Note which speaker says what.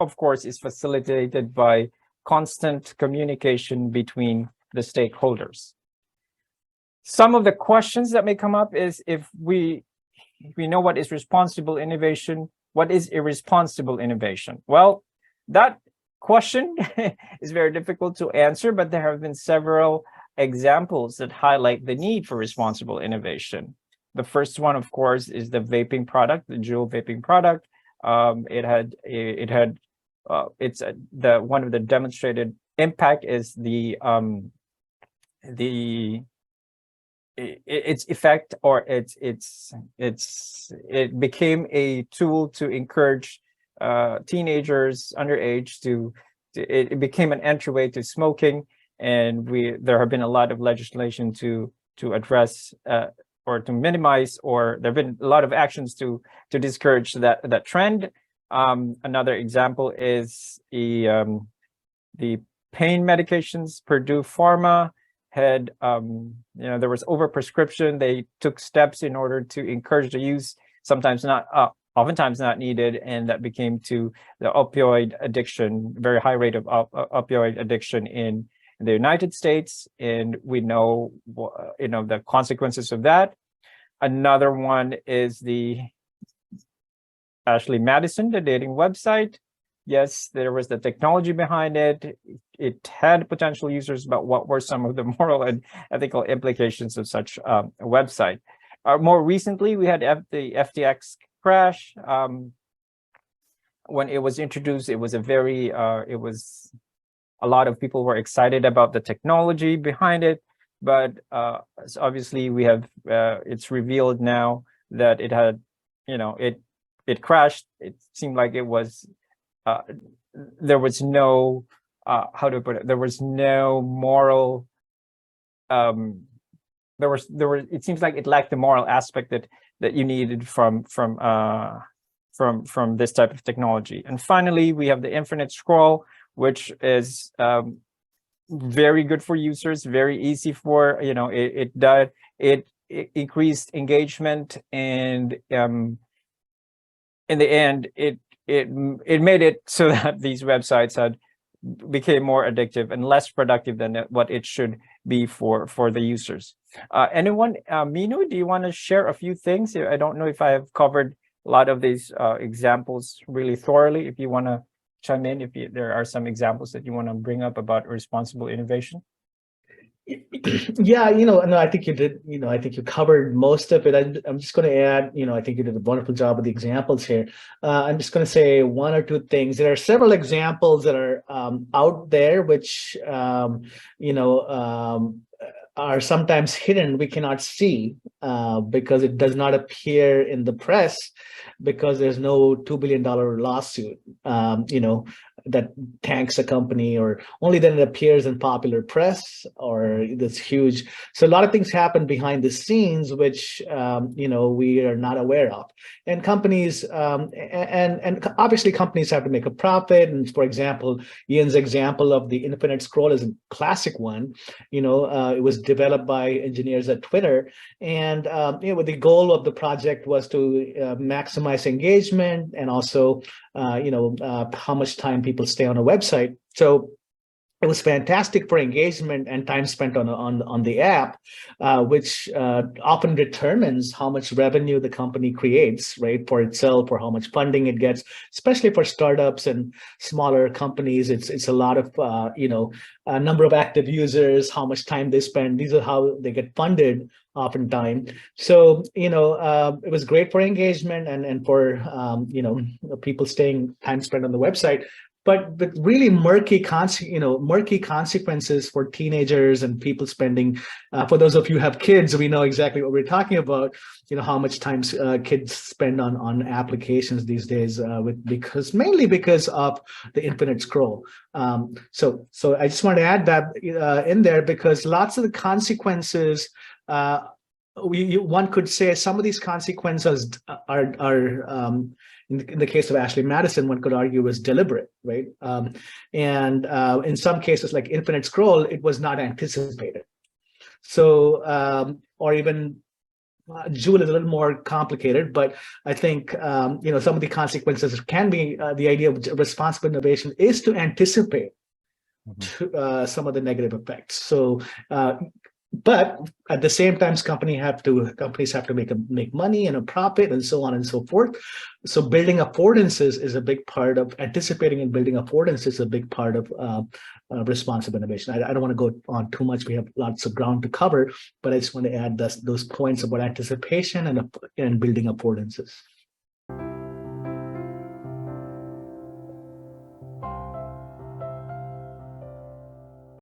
Speaker 1: of course, is facilitated by constant communication between the stakeholders. Some of the questions that may come up is, if we know what is responsible innovation, what is irresponsible innovation? Well, that question is very difficult to answer, but there have been several examples that highlight the need for responsible innovation. The first one, of course, is the vaping product, the Juul vaping product. It's one of the demonstrated impact is its effect, or it became a tool to encourage teenagers underage it became an entryway to smoking, and there have been a lot of legislation to address or to minimize, or there have been a lot of actions to discourage that trend. Another example is the pain medications. Purdue Pharma had, there was overprescription. They took steps in order to encourage the use, oftentimes not needed, and that became to the opioid addiction, very high rate of opioid addiction in the United States, and we know, the consequences of that. Another one is the Ashley Madison, the dating website. Yes, there was the technology behind it. It had potential users, but what were some of the moral and ethical implications of such a website? More recently, we had the FTX crash. When it was introduced, it was a lot of people were excited about the technology behind it, but obviously we have it's revealed now that it had, it crashed. It seemed like it was there was no how to put it, there was no moral it seems like it lacked the moral aspect that you needed from this type of technology. And finally, we have the infinite scroll, which is very good for users, very easy for, it increased engagement, and in the end, it made it so that these websites became more addictive and less productive than what it should be for the users. Anyone, Minu, do you want to share a few things? I don't know if I have covered a lot of these examples really thoroughly. If you want to chime in, if there are some examples that you want to bring up about responsible innovation.
Speaker 2: Yeah, no, I think you did, I think you covered most of it. I'm just going to add, I think you did a wonderful job with the examples here. I'm just going to say one or two things. There are several examples that are out there, which, are sometimes hidden. We cannot see because it does not appear in the press, because there's no $2 billion lawsuit, that tanks a company, or only then it appears in popular press or this huge. So a lot of things happen behind the scenes, which, we are not aware of. And companies, and obviously companies have to make a profit. And for example, Ian's example of the infinite scroll is a classic one. It was developed by engineers at Twitter. And, the goal of the project was to maximize engagement, and also, how much time people stay on a website. So it was fantastic for engagement and time spent on the app, which often determines how much revenue the company creates, right, for itself, or how much funding it gets. Especially for startups and smaller companies, it's a lot of a number of active users, how much time they spend. These are how they get funded oftentimes. So it was great for engagement and for people staying time spent on the website. But really murky consequences for teenagers and people spending. For those of you who have kids, we know exactly what we're talking about. How much time kids spend on applications these days, mainly because of the infinite scroll. So I just want to add that in there, because lots of the consequences. One could say some of these consequences are in the case of Ashley Madison, one could argue was deliberate, right? And in some cases, like infinite scroll, it was not anticipated. So, or even Jewel is a little more complicated, but I think some of the consequences can be the idea of responsible innovation is to anticipate some of the negative effects. So, but at the same time, companies have to make money and a profit and so on and so forth. So building affordances is a big part of anticipating, and building affordances is a big part of responsible innovation. I don't want to go on too much. We have lots of ground to cover, but I just want to add those points about anticipation and building affordances.